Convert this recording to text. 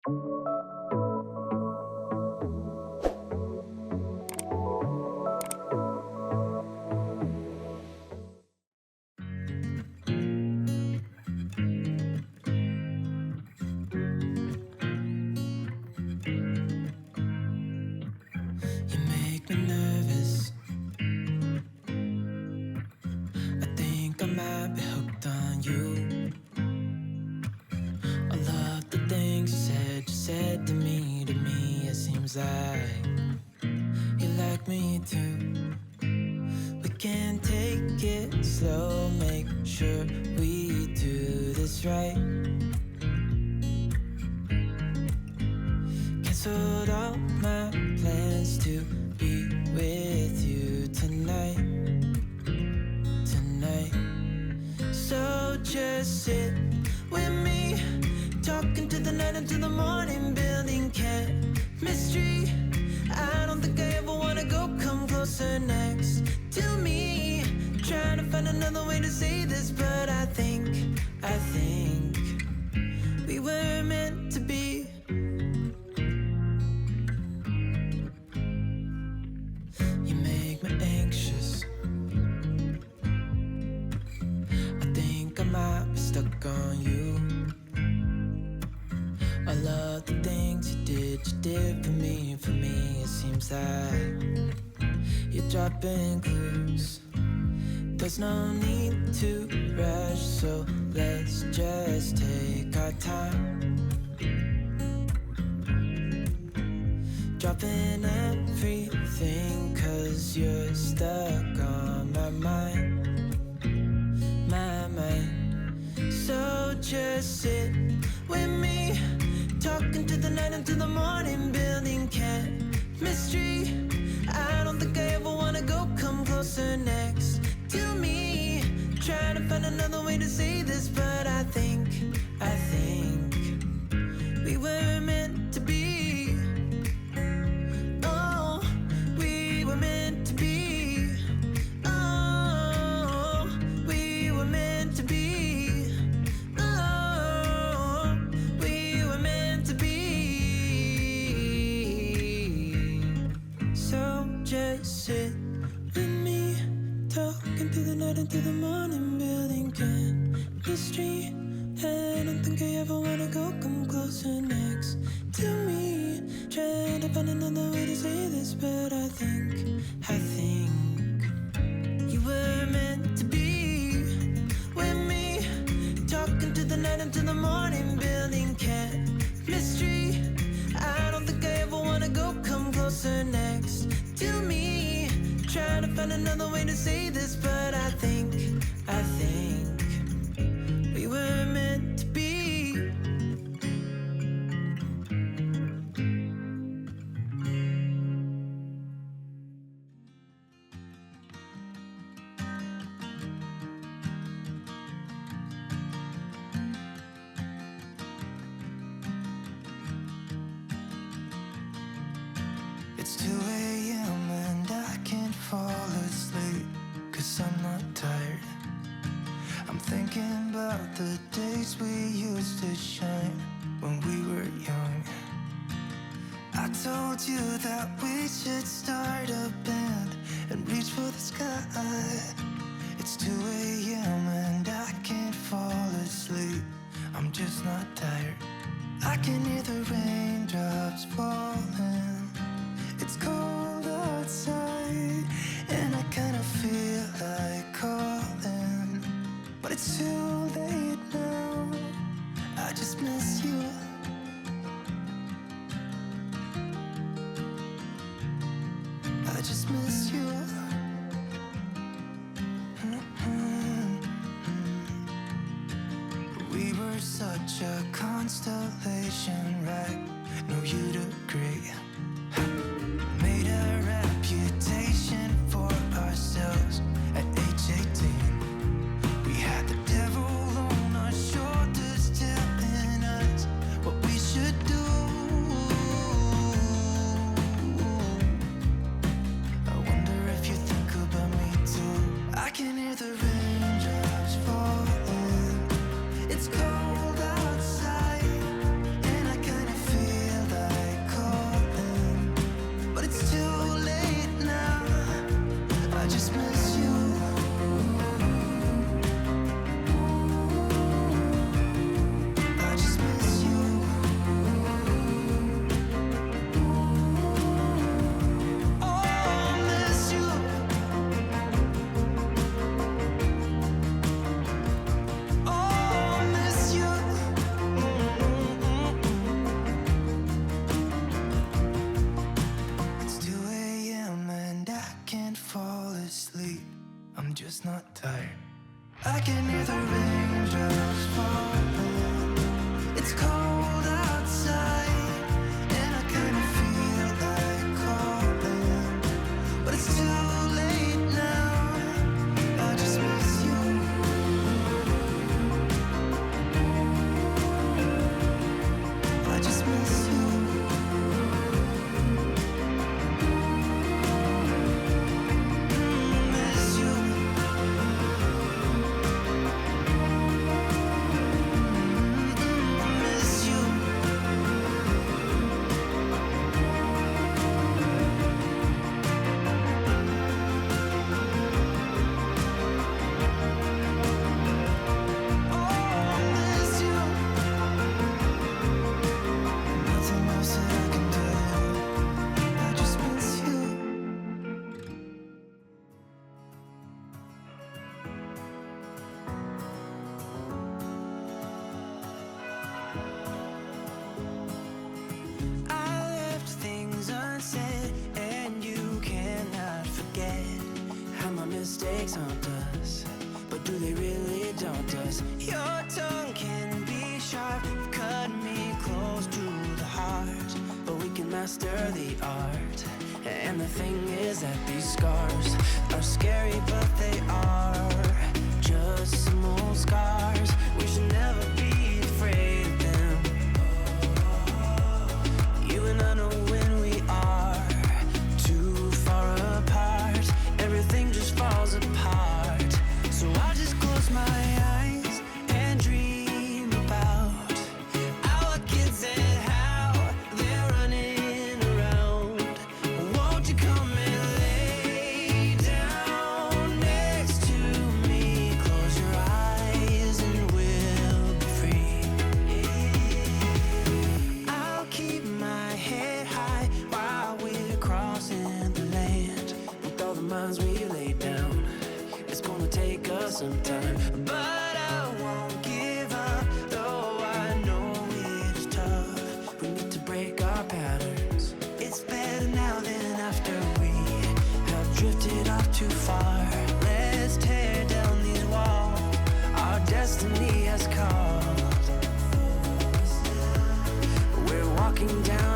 You make me nervous. I think I might be hooked on you. I love the things you said to me, it seems like you like me too. We can take it slow, make sure we do this right. Canceled all my plans to be with you tonight, tonight. So just sit with me, talking to the night until the morning, building chemistry. I don't think I ever wanna go, come closer next to me. Trying to find another way to say this, but I think we were meant to be. You make me anxious. I think I might be stuck on you. I love the things you did for me, it seems like you're dropping clues. There's no need to rush, so let's just take our time. Dropping everything, 'cause you're stuck on my mind, my mind. So just sit with me, talking to the night until the morning, building chemistry. I don't think I ever wanna go, come closer next to me. Trying to find another way to say this, but I think we were meant to be. Oh, we were meant to be. Oh, we were meant to be. Oh, we were meant to be. So just sit with me, talking through the night until the morning, building chemistry. I don't think I ever wanna go, come closer next to me. Trying to find another way to say this, but I think you were meant to be with me, talking to the night until the morning, building chemistry. I don't think I ever wanna go, come closer next to me. Trying to find another way to say this, but I think we were meant to be. It's 2 a.m. and I can't fall asleep, 'cause I'm not tired. I'm thinking about the days we used to shine when we were young. I told you that we should start a band and reach for the sky. It's 2 a.m. and I can't fall asleep, I'm just not tired. I can hear the raindrops falling. It's cold outside and I kinda feel like calling, but it's too late now. I just miss you. I just miss you. We were such a constellation, right? No, you'd agree. Made a reputation for ourselves at age 18. We had the devil on our shoulders telling us what we should do. I wonder if you think about me too. I can hear the raindrops falling. It's cold outside and I just not tired. I can hear the raindrops falling. It's cold outside, and I kinda feel like calling, but it's too late now. I just miss you. I just miss you. Miss you. Miss you. Oh, miss you. Nothing else that I can do. I just miss you. I left things unsaid, and you cannot forget how my mistakes haunt us. But do they really daunt us? Your tongue can be sharp, cut me close to the heart, but we can master the art. And the thing is that these scars are scary, but they are just some old scars. We should never be afraid of them. You and I know when we are too far apart, everything just falls apart. So I just close my eyes and dream about our kids and how they're running around. Won't you come and lay down next to me? Close your eyes and we'll be free. I'll keep my head high while we're crossing the land. With all the minds we laid down, it's gonna take us some time, but I won't give up, though I know it's tough. We need to break our patterns. It's better now than after we have drifted off too far. Let's tear down these walls. Our destiny has called. We're walking down